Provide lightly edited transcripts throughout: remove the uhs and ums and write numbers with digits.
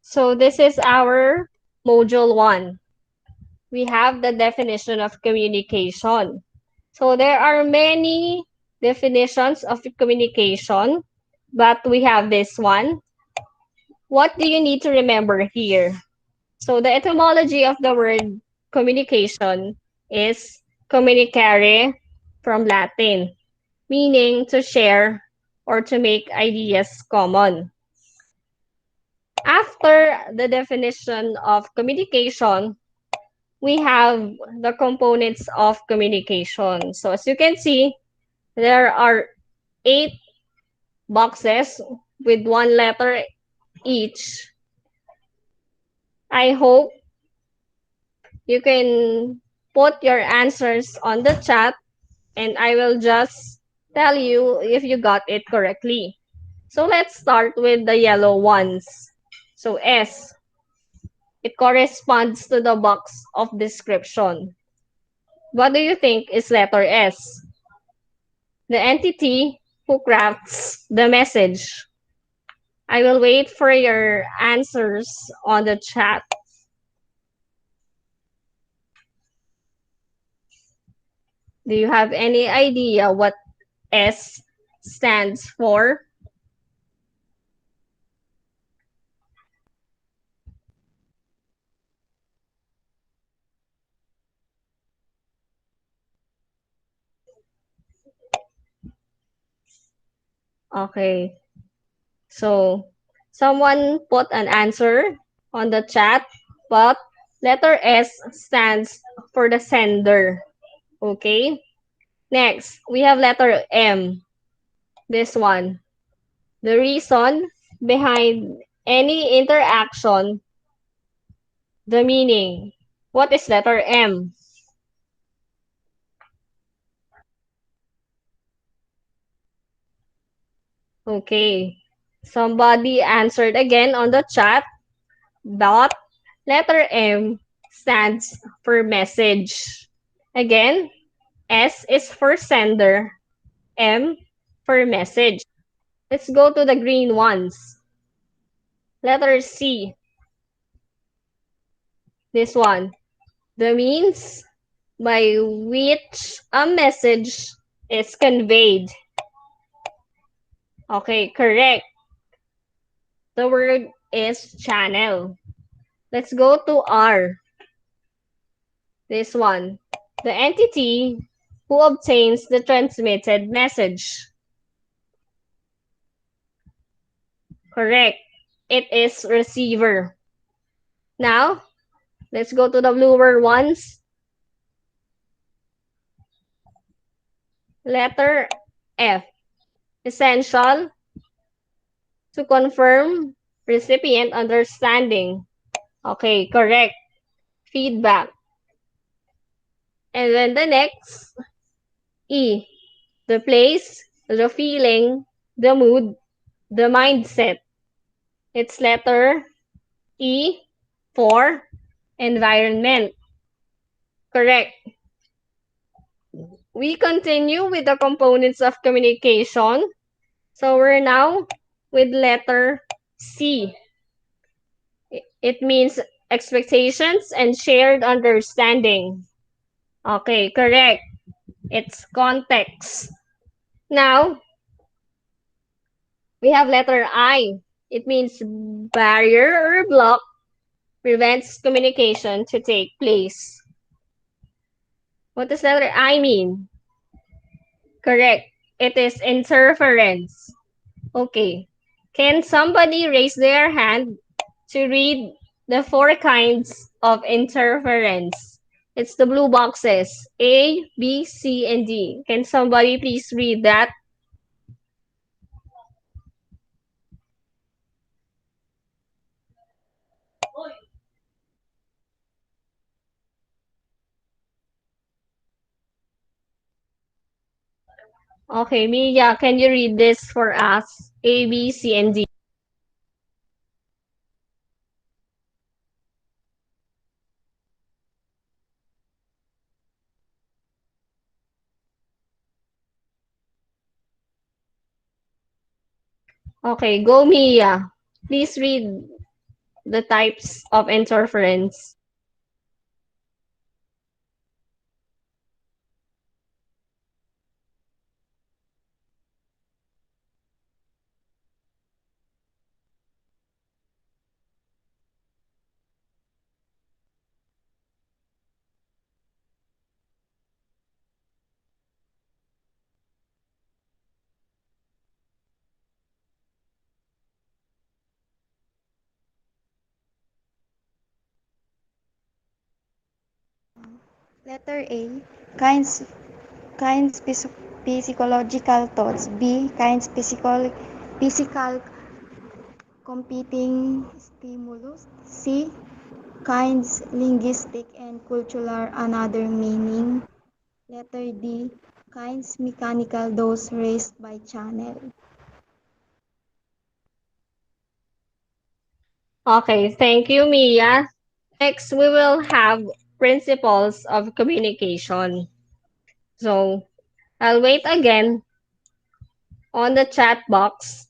So this is our module 1. We have the definition of communication. So there are many definitions of communication, but we have this one. What do you need to remember here? So the etymology of the word communication is communicare from Latin, meaning to share or to make ideas common. After the definition of communication, we have the components of communication. So as you can see, there are 8 boxes with one letter each. I hope you can put your answers on the chat and I will just tell you if you got it correctly. So let's start with the yellow ones. So S, it corresponds to the box of description. What do you think is letter S? The entity who crafts the message. I will wait for your answers on the chat. Do you have any idea what S stands for? Okay. So someone put an answer on the chat, but letter S stands for the sender. Okay. Next, we have letter M. This one. The reason behind any interaction, the meaning. What is letter M? Okay. Somebody answered again on the chat, but letter M stands for message. Again, S is for sender, M for message. Let's go to the green ones. Letter C. This one. The means by which a message is conveyed. Okay, correct. The word is channel. Let's go to R. This one. The entity who obtains the transmitted message. Correct. It is receiver. Now, let's go to the bluer ones. Letter F. Essential to confirm recipient understanding. Okay, correct. Feedback. And then the next, E. The place, the feeling, the mood, the mindset. It's letter E for environment. Correct. We continue with the components of communication. So we're now with letter C. It means expectations and shared understanding. Okay, correct. It's context. Now, we have letter I. It means barrier or block prevents communication to take place. What does letter I mean? Correct. It is interference. Okay. Can somebody raise their hand to read the 4 kinds of interference? It's the blue boxes, A, B, C, and D. Can somebody please read that? Okay, Mia, can you read this for us? A, B, C, and D. Okay, go Mia. Please read the types of interference. Letter A, kinds physiological thoughts. B, physical competing stimulus. C, kinds linguistic and cultural another meaning. Letter D, kinds mechanical those raised by channel. Okay, thank you, Mia. Next, we will have principles of communication. So, I'll wait again on the chat box.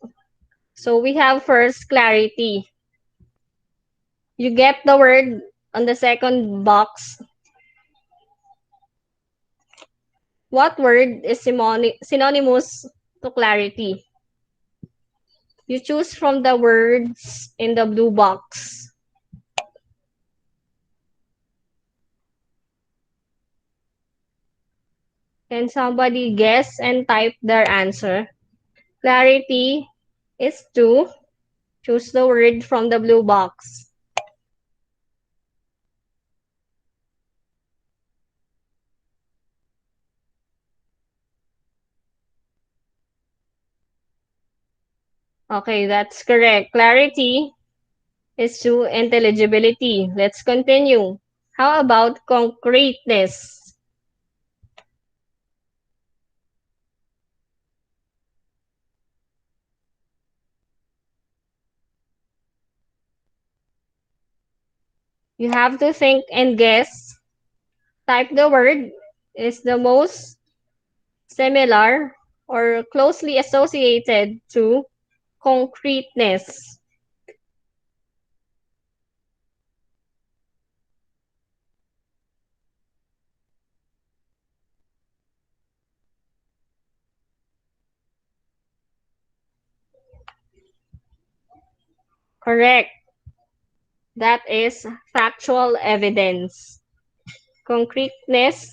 So, we have first clarity. You get the word on the second box. What word is synonymous to clarity? You choose from the words in the blue box. Can somebody guess and type their answer? Clarity is to choose the word from the blue box. Okay, that's correct. Clarity is to intelligibility. Let's continue. How about concreteness? You have to think and guess. Type the word is the most similar or closely associated to concreteness. Correct. That is factual evidence. Concreteness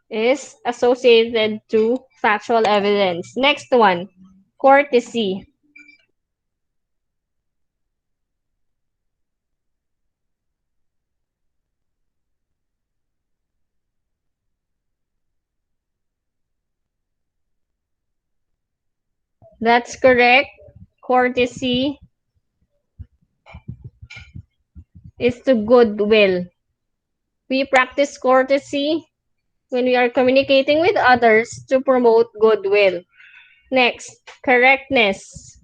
is associated to factual evidence. Next one, courtesy. That's correct. Courtesy is to goodwill. We practice courtesy when we are communicating with others to promote goodwill. Next, correctness.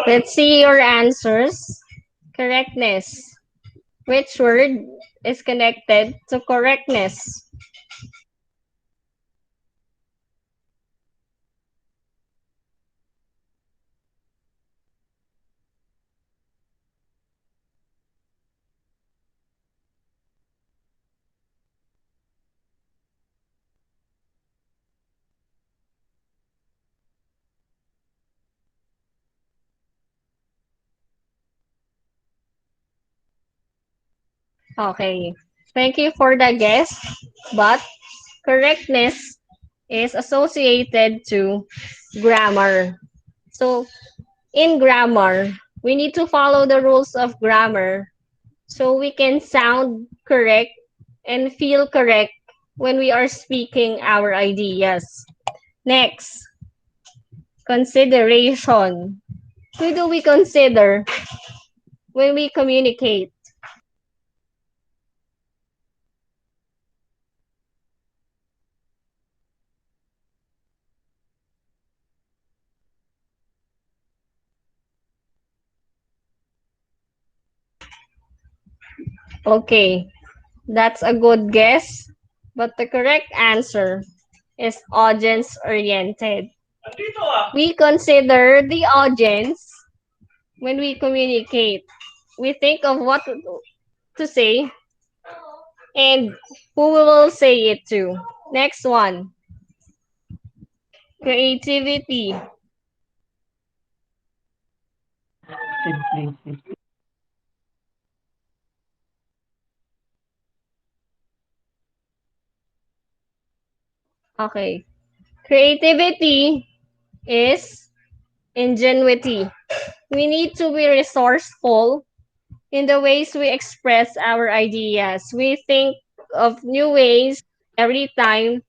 Let's see your answers. Correctness. Which word is connected to correctness? Okay. Thank you for the guess. But correctness is associated to grammar. So, in grammar, we need to follow the rules of grammar so we can sound correct and feel correct when we are speaking our ideas. Next, consideration. Who do we consider when we communicate? Okay, That's a good guess, but the correct answer is audience oriented. We consider the audience when we communicate. We think of what to say and who we will say it to. Next one, creativity. Okay. Creativity is ingenuity. We need to be resourceful in the ways we express our ideas. We think of new ways every time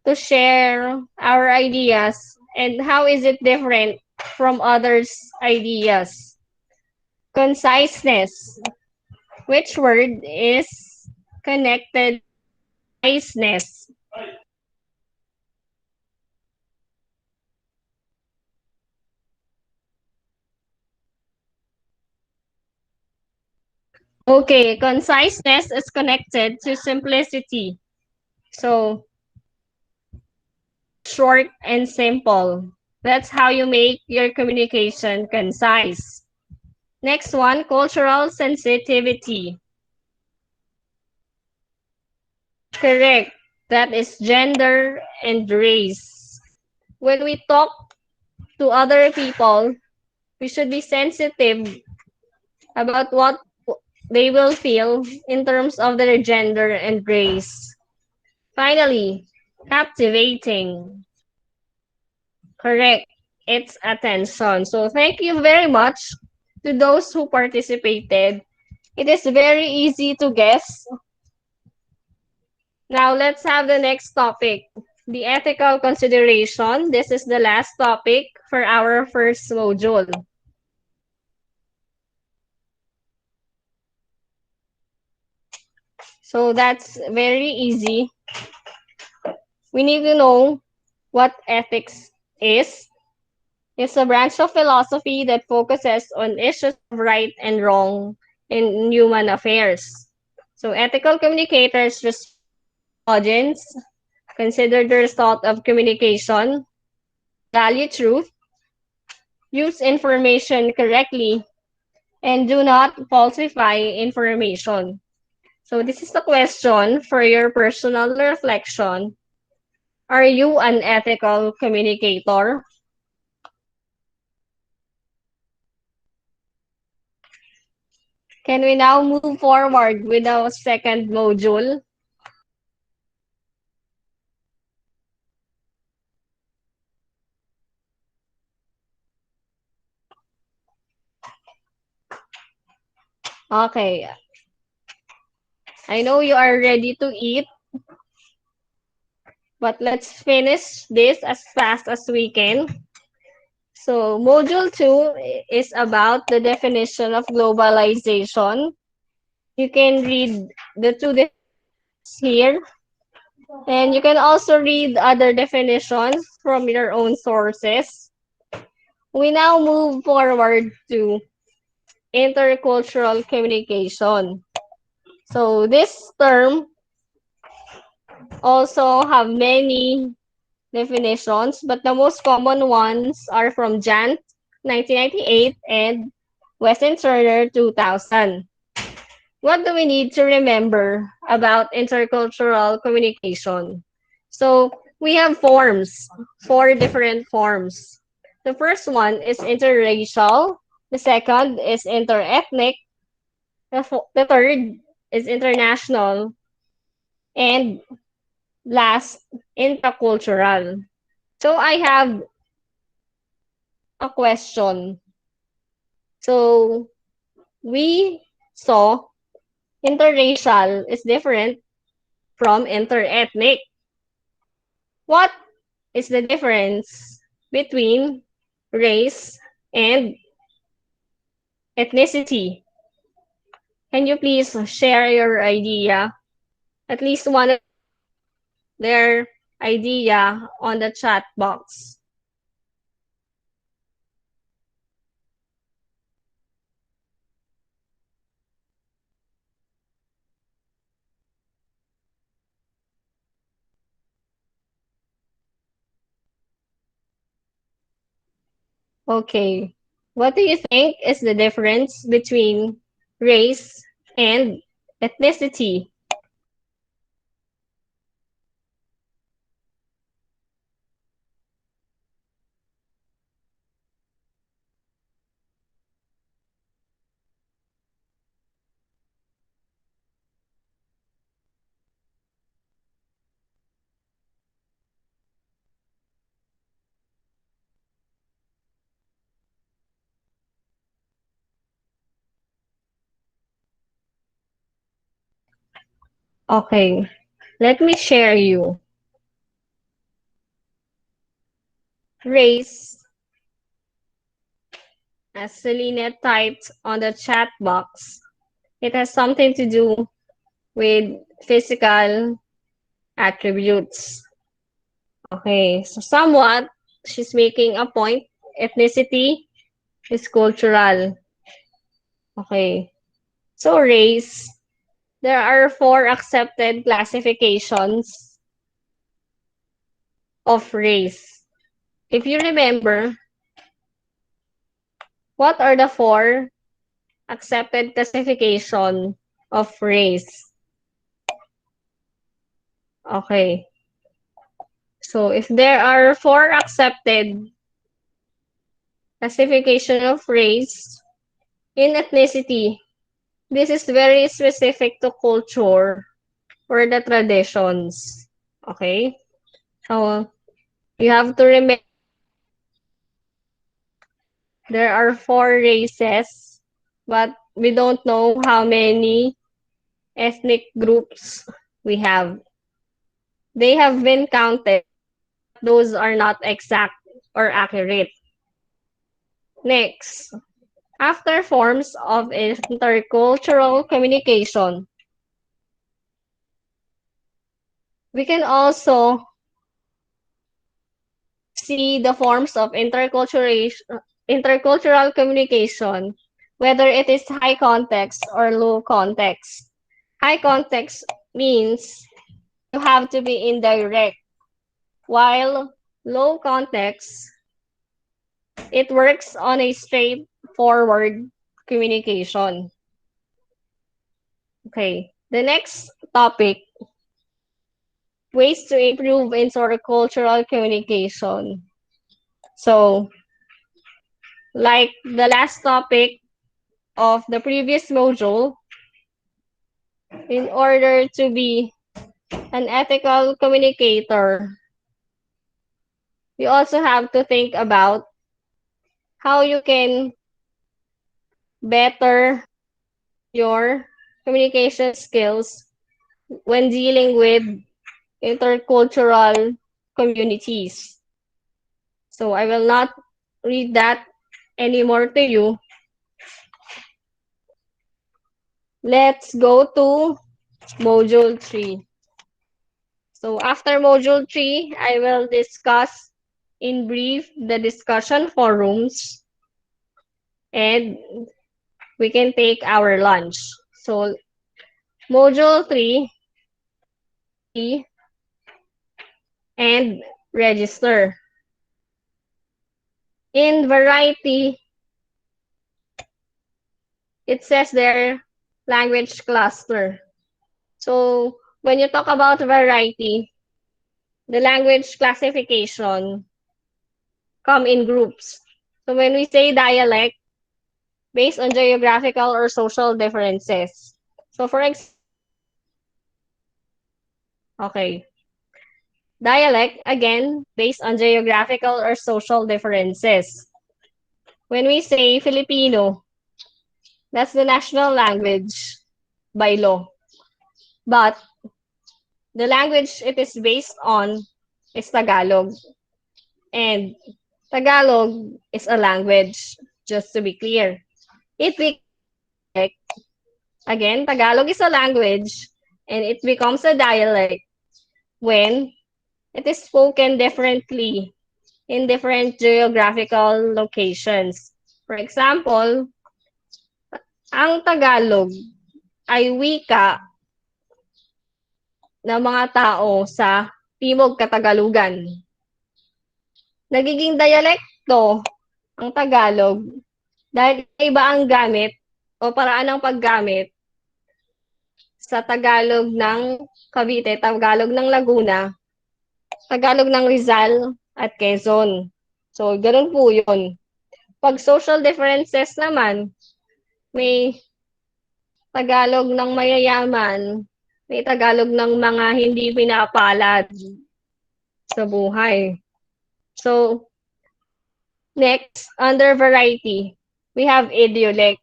to share our ideas and how is it different from others' ideas. Conciseness. Which word is connected to wiseness? Okay, conciseness is connected to simplicity. So, short and simple. That's how you make your communication concise. Next one, cultural sensitivity. Correct. That is gender and race. When we talk to other people, we should be sensitive about what they will feel in terms of their gender and race. Finally, captivating. Correct. It's attention. So thank you very much to those who participated. It is very easy to guess. Now let's have the next topic, the ethical consideration. This is the last topic for our first module. So that's very easy. We need to know what ethics is. It's a branch of philosophy that focuses on issues of right and wrong in human affairs. So ethical communicators respect their audience, consider the result of communication, value truth, use information correctly, and do not falsify information. So this is the question for your personal reflection. Are you an ethical communicator? Can we now move forward with our second module? Okay, I know you are ready to eat, but let's finish this as fast as we can. So, module 2 is about the definition of globalization. You can read the two definitions here, and you can also read other definitions from your own sources. We now move forward to intercultural communication. So, this term also have many definitions, but the most common ones are from Jan 1998 and Weston Turner 2000. What do we need to remember about intercultural communication? So we have forms, four different forms. The first one is interracial, the second is interethnic, the third is international, and last, intercultural. So I have a question. So we saw interracial is different from interethnic. What is the difference between race and ethnicity? Can you please share your idea? At least one of their idea on the chat box. Okay. What do you think is the difference between race and ethnicity? Okay. Let me share you. Race, as Selena typed on the chat box, it has something to do with physical attributes. Okay, so somewhat, she's making a point. Ethnicity is cultural. Okay, so race, there are four accepted classifications of race. If you remember, what are the four accepted classification of race? Okay, so if there are four accepted classification of race in ethnicity, this is very specific to culture or the traditions. Okay? So you have to remember there are four races, but we don't know how many ethnic groups we have. They have been counted, but those are not exact or accurate. Next, after forms of intercultural communication, we can also see the forms of intercultural communication, whether it is high context or low context. High context means you have to be indirect, while low context, it works on a straightforward communication. Okay, the next topic, ways to improve intercultural communication. So, like the last topic of the previous module, in order to be an ethical communicator, you also have to think about how you can better your communication skills when dealing with intercultural communities. So I will not read that anymore to you. Let's go to module 3. So after module 3, I will discuss in brief the discussion forums and we can take our lunch. So module 3 and register. In variety, it says there language cluster. So when you talk about variety, the language classification come in groups. So when we say dialect, based on geographical or social differences. So for example, okay, dialect, again, based on geographical or social differences. When we say Filipino, that's the national language by law. But the language it is based on is Tagalog. And Tagalog is a language, just to be clear. It becomes a dialect. Again, Tagalog is a language, and it becomes a dialect when it is spoken differently in different geographical locations. For example, ang Tagalog ay wika ng mga tao sa Timog Katagalugan. Nagiging dialekto ang Tagalog dahil iba-iba ang gamit o paraan ng paggamit sa Tagalog ng Cavite, Tagalog ng Laguna, Tagalog ng Rizal at Quezon. So, ganun po yun. Pag social differences naman, may Tagalog ng mayayaman, may Tagalog ng mga hindi pinapalad sa buhay. So, next, under variety, we have idiolect.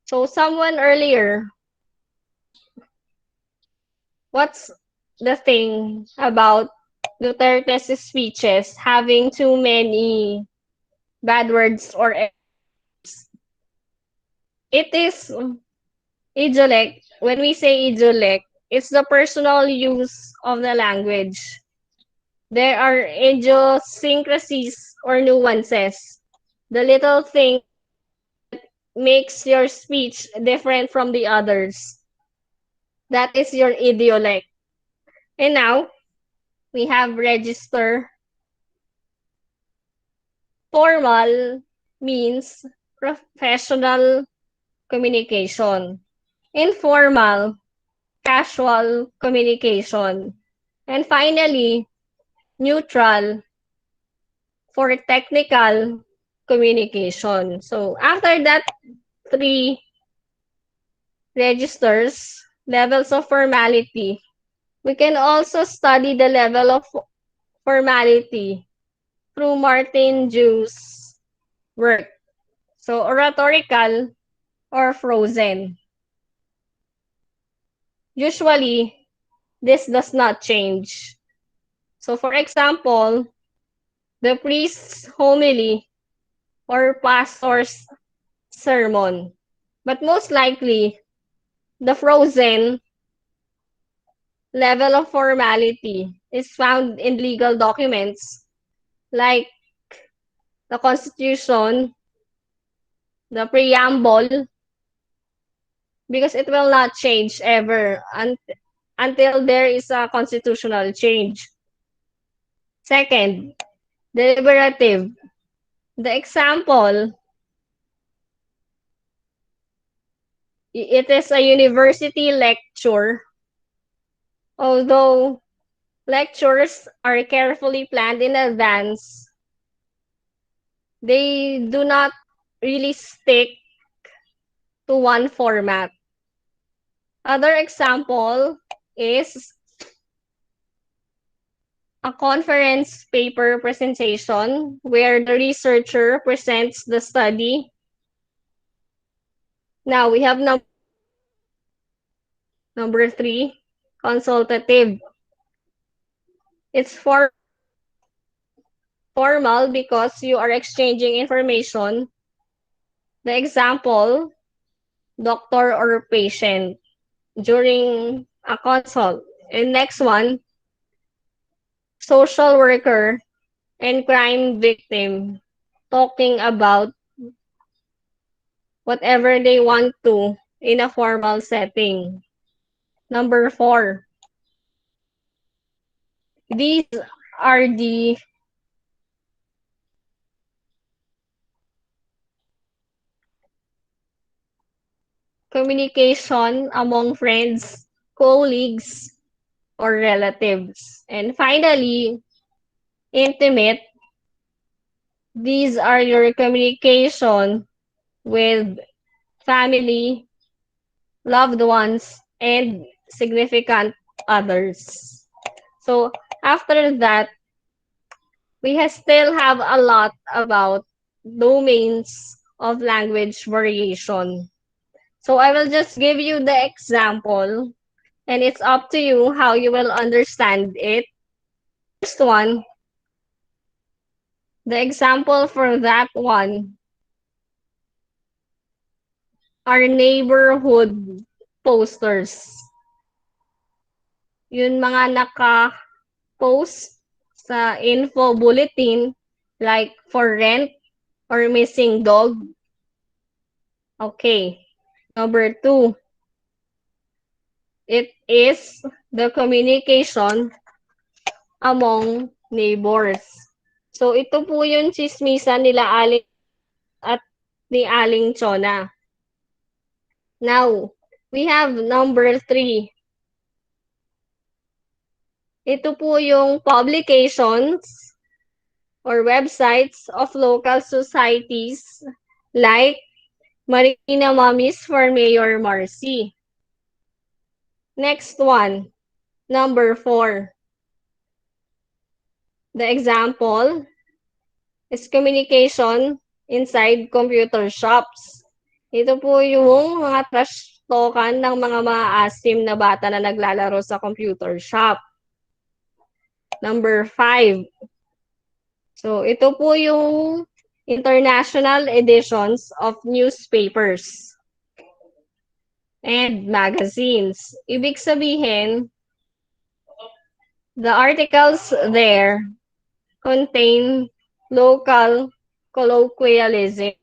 So, someone earlier, what's the thing about Duterte's speeches having too many bad words or it is idiolect. When we say idiolect, it's the personal use of the language. There are idiosyncrasies or nuances. The little thing makes your speech different from the others. That is your idiolect. And now, we have register. Formal means professional communication. Informal, casual communication. And finally, neutral for technical communication. So after that three registers, levels of formality, we can also study the level of formality through Martin Jew's work. So oratorical or frozen. Usually, this does not change. So for example, the priest's homily or pastor's sermon. But most likely, the frozen level of formality is found in legal documents like the Constitution, the preamble, because it will not change ever until there is a constitutional change. Second, deliberative. The example, it is a university lecture. Although lectures are carefully planned in advance, they do not really stick to one format. Other example is a conference paper presentation where the researcher presents the study. Now we have number 3, consultative. It's formal because you are exchanging information. The example, doctor or patient during a consult. And next one, social worker and crime victim talking about whatever they want to in a formal setting. Number 4, these are the communication among friends, colleagues, or relatives. And finally, intimate. These are your communication with family, loved ones, and significant others. So after that, still have a lot about domains of language variation. So I will just give you the example and it's up to you how you will understand it. First one, the example for that one are neighborhood posters. Yun mga naka-post sa info bulletin like for rent or missing dog. Okay. Number 2, it is the communication among neighbors. So ito po yung chismisan nila Alin ni Aling Chona. Now, we have number 3. Ito po yung publications or websites of local societies like Marikina Mommies for Mayor Marcy. Next one, number 4. The example is communication inside computer shops. Ito po yung mga trash talkan ng mga maaasim na bata na naglalaro sa computer shop. Number 5. So, ito po yung international editions of newspapers and magazines. Ibig sabihin, the articles there contain local colloquialism.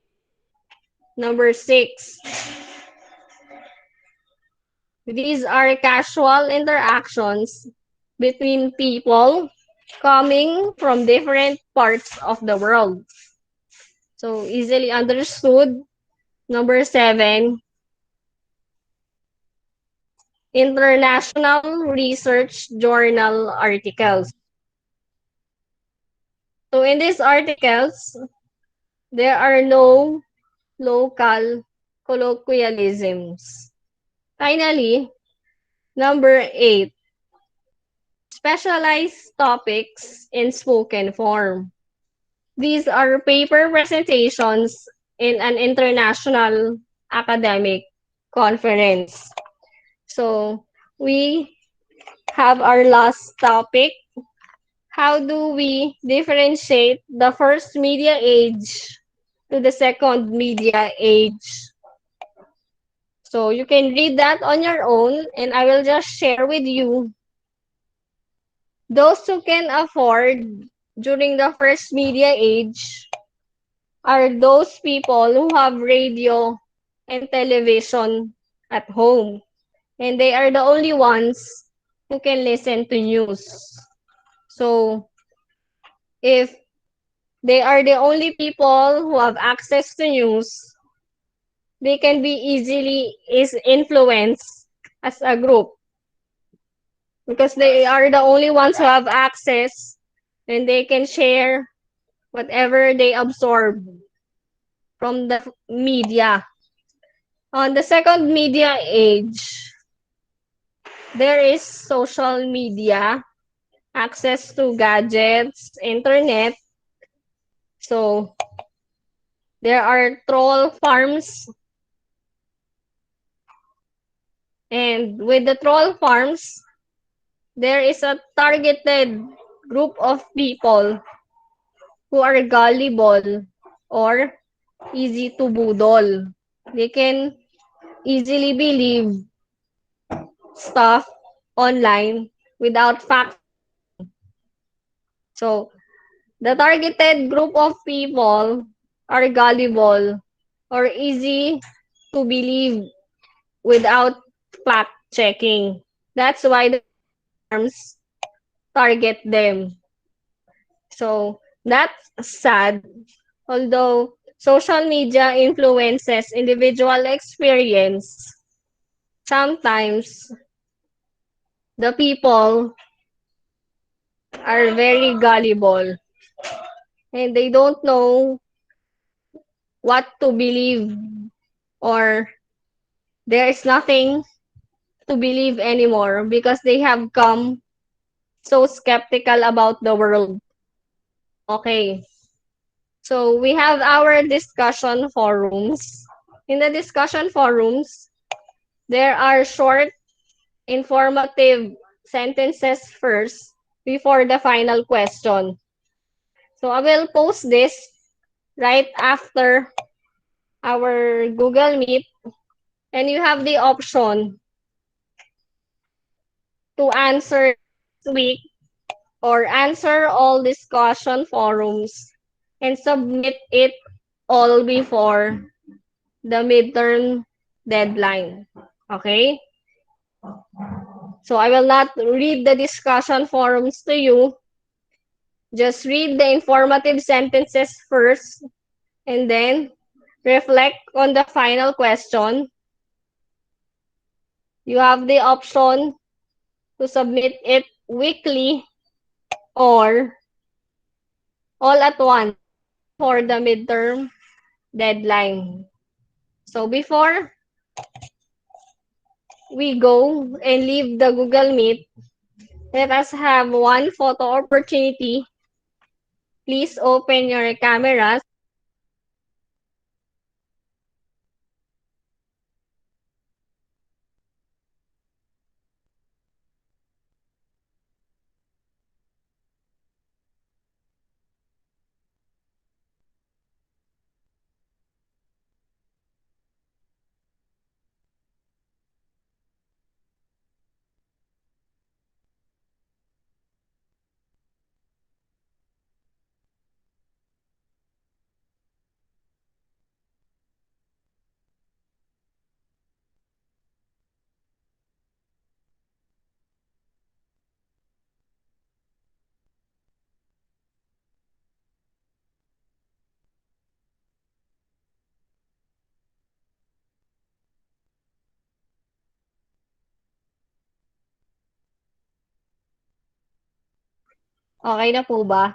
Number 6. These are casual interactions between people coming from different parts of the world. So, easily understood. Number 7. International Research Journal articles. So, in these articles, there are no local colloquialisms. Finally, number 8, specialized topics in spoken form. These are paper presentations in an international academic conference. So, we have our last topic. How do we differentiate the first media age to the second media age? So you can read that on your own, and I will just share with you. Those who can afford during the first media age are those people who have radio and television at home. And they are the only ones who can listen to news. So if they are the only people who have access to news, they can be easily influenced as a group because they are the only ones who have access and they can share whatever they absorb from the media. On the second media age, there is social media, access to gadgets, internet. So there are troll farms. And with the troll farms, there is a targeted group of people who are gullible or easy to budol. They can easily believe stuff online without fact. So, the targeted group of people are gullible or easy to believe without fact checking. That's why the farms target them. So, that's sad. Although social media influences individual experience, sometimes the people are very gullible and they don't know what to believe, or there is nothing to believe anymore because they have come so skeptical about the world. Okay. So we have our discussion forums. In the discussion forums, there are short, informative sentences first before the final question. So I will post this right after our Google Meet, and you have the option to answer this week or answer all discussion forums and submit it all before the midterm deadline. Okay? So I will not read the discussion forums to you. Just read the informative sentences first, and then reflect on the final question, you have the option to submit it weekly or all at once before the midterm deadline. So before we go and leave the Google Meet, let us have one photo opportunity. Please open your cameras. Okay na po ba?